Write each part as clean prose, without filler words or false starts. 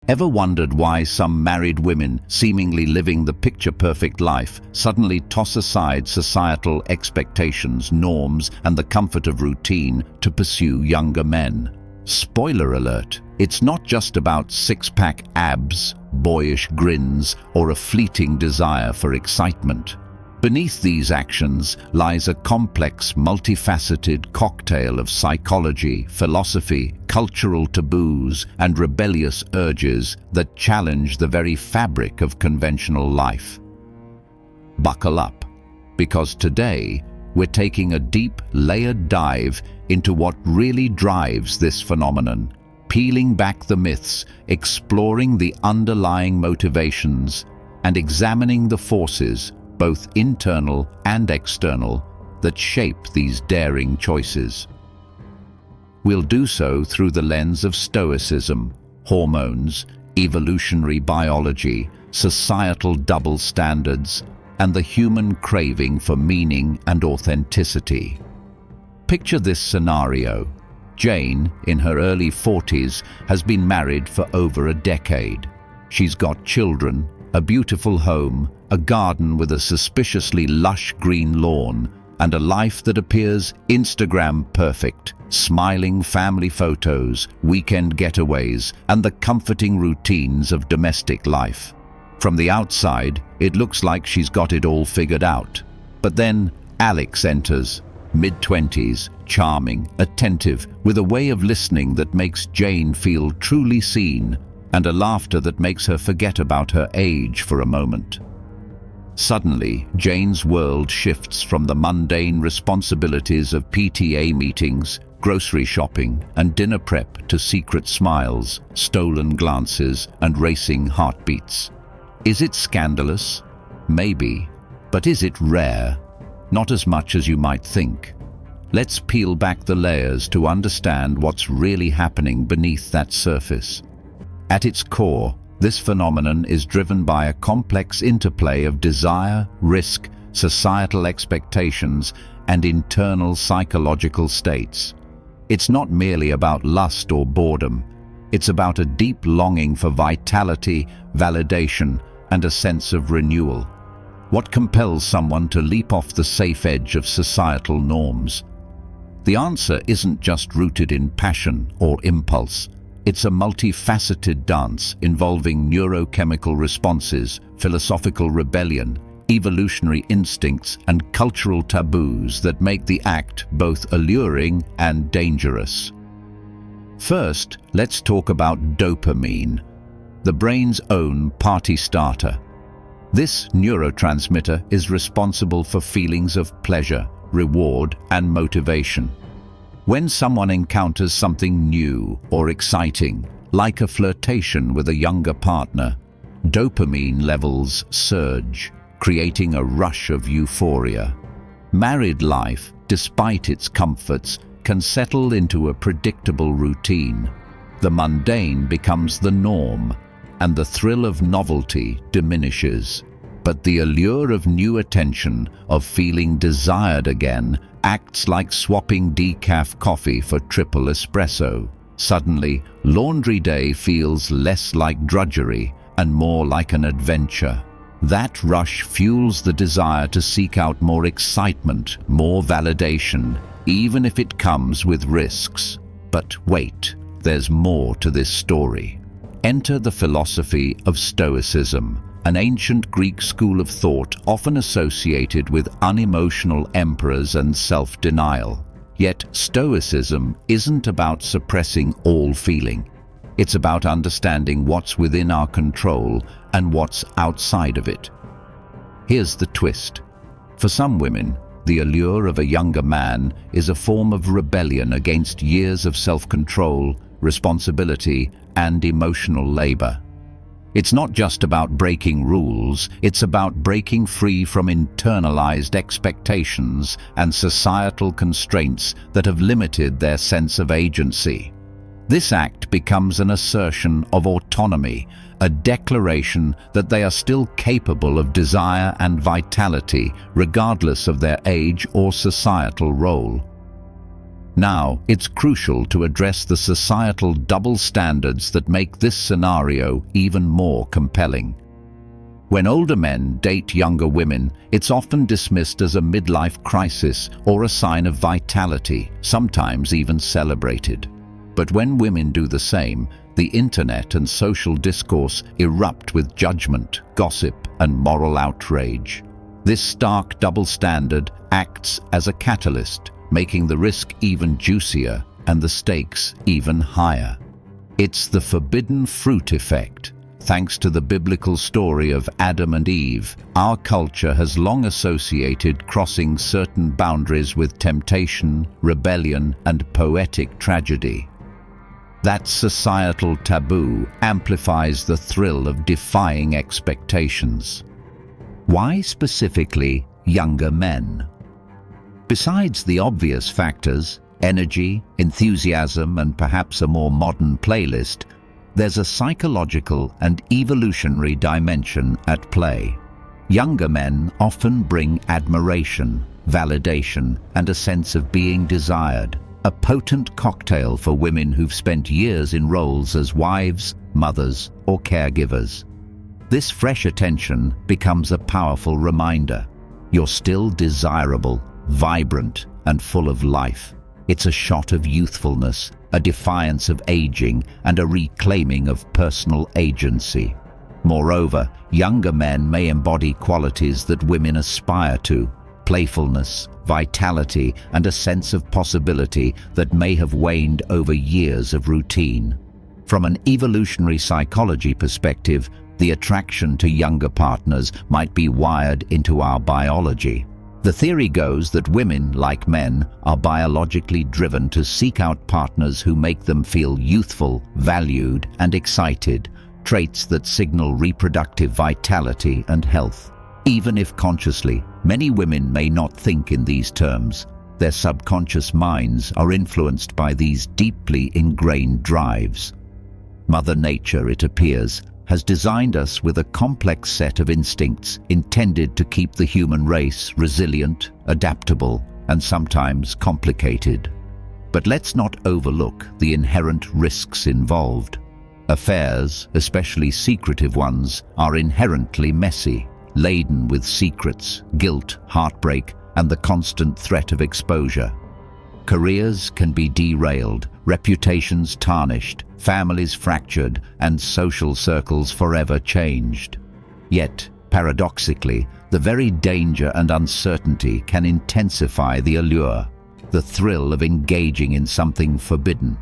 Ever wondered why some married women, seemingly living the picture-perfect life, suddenly toss aside societal expectations, norms, and the comfort of routine to pursue younger men? Spoiler alert, it's not just about six-pack abs, boyish grins, or a fleeting desire for excitement. Beneath these actions lies a complex, multifaceted cocktail of psychology, philosophy, cultural taboos, and rebellious urges that challenge the very fabric of conventional life. Buckle up, because today we're taking a deep, layered dive into what really drives this phenomenon, peeling back the myths, exploring the underlying motivations, and examining the forces, both internal and external, that shape these daring choices. We'll do so through the lens of Stoicism, hormones, evolutionary biology, societal double standards, and the human craving for meaning and authenticity. Picture this scenario. Jane, in her early 40s, has been married for over a decade. She's got children, a beautiful home, a garden with a suspiciously lush green lawn, and a life that appears Instagram perfect, smiling family photos, weekend getaways, and the comforting routines of domestic life. From the outside, it looks like she's got it all figured out. But then Alex enters, mid-20s, charming, attentive, with a way of listening that makes Jane feel truly seen, and a laughter that makes her forget about her age for a moment. Suddenly, Jane's world shifts from the mundane responsibilities of PTA meetings, grocery shopping, and dinner prep to secret smiles, stolen glances, and racing heartbeats. Is it scandalous? Maybe. But is it rare? Not as much as you might think. Let's peel back the layers to understand what's really happening beneath that surface. At its core, this phenomenon is driven by a complex interplay of desire, risk, societal expectations, and internal psychological states. It's not merely about lust or boredom. It's about a deep longing for vitality, validation, and a sense of renewal. What compels someone to leap off the safe edge of societal norms? The answer isn't just rooted in passion or impulse. It's a multifaceted dance involving neurochemical responses, philosophical rebellion, evolutionary instincts, and cultural taboos that make the act both alluring and dangerous. First, let's talk about dopamine, the brain's own party starter. This neurotransmitter is responsible for feelings of pleasure, reward, and motivation. When someone encounters something new or exciting, like a flirtation with a younger partner, dopamine levels surge, creating a rush of euphoria. Married life, despite its comforts, can settle into a predictable routine. The mundane becomes the norm, and the thrill of novelty diminishes. But the allure of new attention, of feeling desired again, acts like swapping decaf coffee for triple espresso. Suddenly, laundry day feels less like drudgery and more like an adventure. That rush fuels the desire to seek out more excitement, more validation, even if it comes with risks. But wait, there's more to this story. Enter the philosophy of Stoicism, an ancient Greek school of thought often associated with unemotional emperors and self-denial. Yet Stoicism isn't about suppressing all feeling. It's about understanding what's within our control and what's outside of it. Here's the twist. For some women, the allure of a younger man is a form of rebellion against years of self-control, responsibility, and emotional labor. It's not just about breaking rules, it's about breaking free from internalized expectations and societal constraints that have limited their sense of agency. This act becomes an assertion of autonomy, a declaration that they are still capable of desire and vitality regardless of their age or societal role. Now, it's crucial to address the societal double standards that make this scenario even more compelling. When older men date younger women, it's often dismissed as a midlife crisis or a sign of vitality, sometimes even celebrated. But when women do the same, the internet and social discourse erupt with judgment, gossip, and moral outrage. This stark double standard acts as a catalyst, making the risk even juicier and the stakes even higher. It's the forbidden fruit effect. Thanks to the biblical story of Adam and Eve, our culture has long associated crossing certain boundaries with temptation, rebellion, and poetic tragedy. That societal taboo amplifies the thrill of defying expectations. Why specifically younger men? Besides the obvious factors, energy, enthusiasm, and perhaps a more modern playlist, there's a psychological and evolutionary dimension at play. Younger men often bring admiration, validation, and a sense of being desired, a potent cocktail for women who've spent years in roles as wives, mothers, or caregivers. This fresh attention becomes a powerful reminder. You're still desirable, vibrant, and full of life. It's a shot of youthfulness, a defiance of aging, and a reclaiming of personal agency. Moreover, younger men may embody qualities that women aspire to: playfulness, vitality, and a sense of possibility that may have waned over years of routine. From an evolutionary psychology perspective, the attraction to younger partners might be wired into our biology. The theory goes that women, like men, are biologically driven to seek out partners who make them feel youthful, valued, and excited, traits that signal reproductive vitality and health. Even if consciously, many women may not think in these terms. Their subconscious minds are influenced by these deeply ingrained drives. Mother Nature, it appears, has designed us with a complex set of instincts intended to keep the human race resilient, adaptable, and sometimes complicated. But let's not overlook the inherent risks involved. Affairs, especially secretive ones, are inherently messy, laden with secrets, guilt, heartbreak, and the constant threat of exposure. Careers can be derailed, reputations tarnished, families fractured, and social circles forever changed. Yet, paradoxically, the very danger and uncertainty can intensify the allure, the thrill of engaging in something forbidden.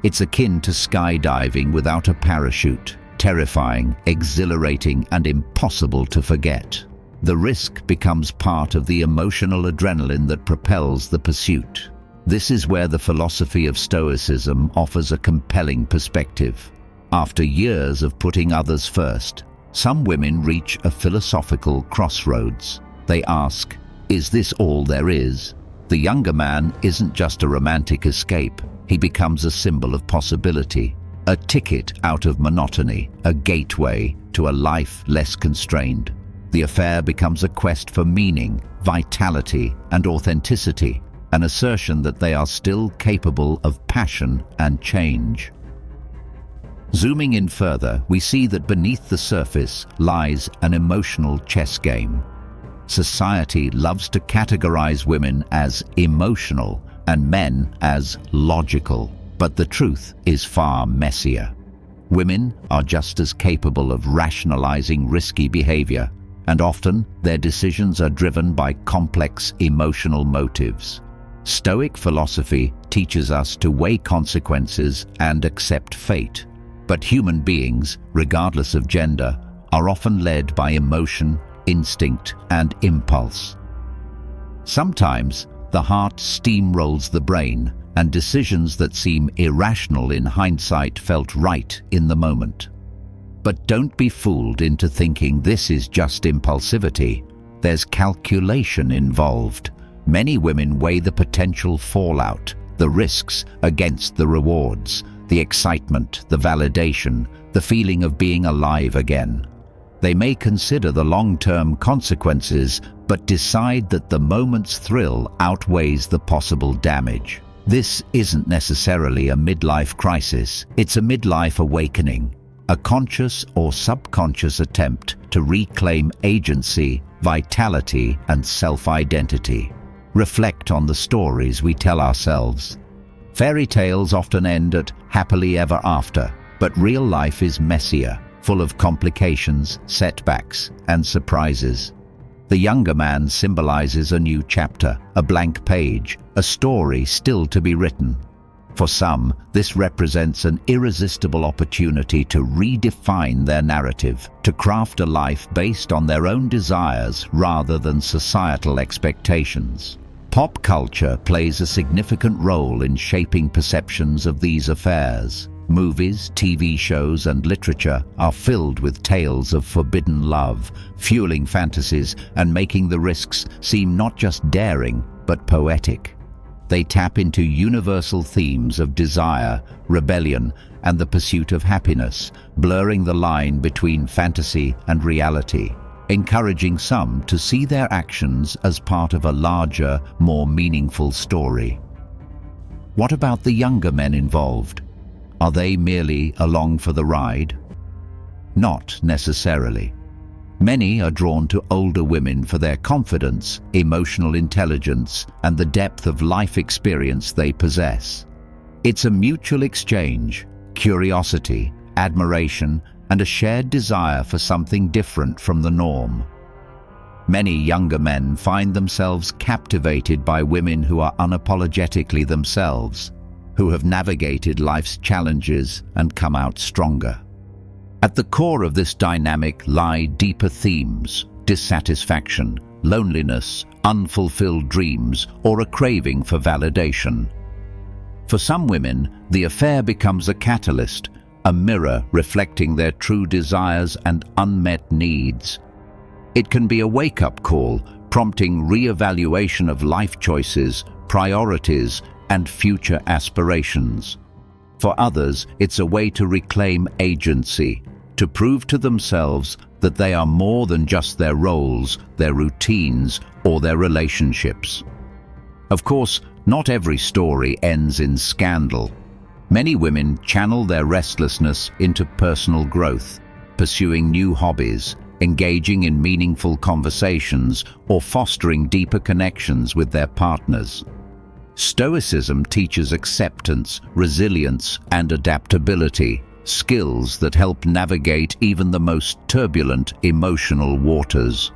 It's akin to skydiving without a parachute, terrifying, exhilarating, and impossible to forget. The risk becomes part of the emotional adrenaline that propels the pursuit. This is where the philosophy of Stoicism offers a compelling perspective. After years of putting others first, some women reach a philosophical crossroads. They ask, "Is this all there is?" The younger man isn't just a romantic escape. He becomes a symbol of possibility, a ticket out of monotony, a gateway to a life less constrained. The affair becomes a quest for meaning, vitality, and authenticity, an assertion that they are still capable of passion and change. Zooming in further, we see that beneath the surface lies an emotional chess game. Society loves to categorize women as emotional and men as logical, but the truth is far messier. Women are just as capable of rationalizing risky behavior, and often their decisions are driven by complex emotional motives. Stoic philosophy teaches us to weigh consequences and accept fate. But human beings, regardless of gender, are often led by emotion, instinct, and impulse. Sometimes the heart steamrolls the brain, and decisions that seem irrational in hindsight felt right in the moment. But don't be fooled into thinking this is just impulsivity. There's calculation involved. Many women weigh the potential fallout, the risks against the rewards, the excitement, the validation, the feeling of being alive again. They may consider the long-term consequences, but decide that the moment's thrill outweighs the possible damage. This isn't necessarily a midlife crisis, it's a midlife awakening, a conscious or subconscious attempt to reclaim agency, vitality, and self-identity. Reflect on the stories we tell ourselves. Fairy tales often end at happily ever after, but real life is messier, full of complications, setbacks, and surprises. The younger man symbolizes a new chapter, a blank page, a story still to be written. For some, this represents an irresistible opportunity to redefine their narrative, to craft a life based on their own desires rather than societal expectations. Pop culture plays a significant role in shaping perceptions of these affairs. Movies, TV shows, and literature are filled with tales of forbidden love, fueling fantasies and making the risks seem not just daring, but poetic. They tap into universal themes of desire, rebellion, and the pursuit of happiness, blurring the line between fantasy and reality, encouraging some to see their actions as part of a larger, more meaningful story. What about the younger men involved? Are they merely along for the ride? Not necessarily. Many are drawn to older women for their confidence, emotional intelligence, and the depth of life experience they possess. It's a mutual exchange, curiosity, admiration, and a shared desire for something different from the norm. Many younger men find themselves captivated by women who are unapologetically themselves, who have navigated life's challenges and come out stronger. At the core of this dynamic lie deeper themes: dissatisfaction, loneliness, unfulfilled dreams, or a craving for validation. For some women, the affair becomes a catalyst, a mirror reflecting their true desires and unmet needs. It can be a wake-up call, prompting re-evaluation of life choices, priorities, and future aspirations. For others, it's a way to reclaim agency, to prove to themselves that they are more than just their roles, their routines, or their relationships. Of course, not every story ends in scandal. Many women channel their restlessness into personal growth, pursuing new hobbies, engaging in meaningful conversations, or fostering deeper connections with their partners. Stoicism teaches acceptance, resilience, and adaptability, skills that help navigate even the most turbulent emotional waters.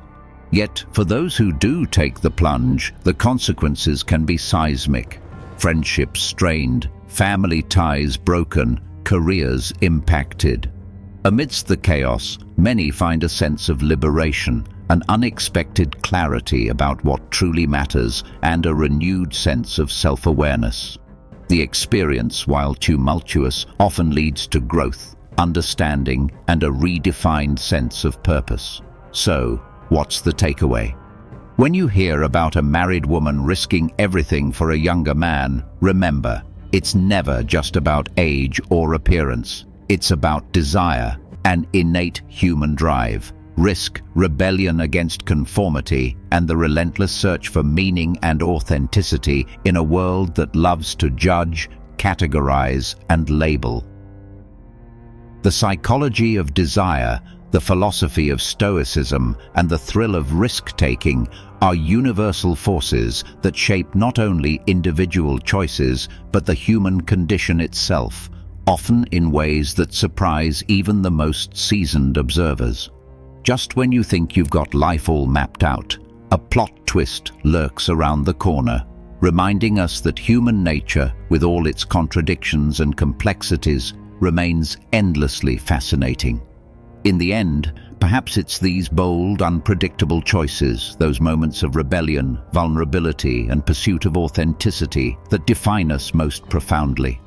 Yet, for those who do take the plunge, the consequences can be seismic. Friendships strained, family ties broken, careers impacted. Amidst the chaos, many find a sense of liberation, an unexpected clarity about what truly matters, and a renewed sense of self-awareness. The experience, while tumultuous, often leads to growth, understanding, and a redefined sense of purpose. So, what's the takeaway? When you hear about a married woman risking everything for a younger man, remember, it's never just about age or appearance. It's about desire, an innate human drive, risk, rebellion against conformity, and the relentless search for meaning and authenticity in a world that loves to judge, categorize, and label. The psychology of desire, the philosophy of Stoicism, and the thrill of risk-taking are universal forces that shape not only individual choices, but the human condition itself, often in ways that surprise even the most seasoned observers. Just when you think you've got life all mapped out, a plot twist lurks around the corner, reminding us that human nature, with all its contradictions and complexities, remains endlessly fascinating. In the end, perhaps it's these bold, unpredictable choices, those moments of rebellion, vulnerability, and pursuit of authenticity that define us most profoundly.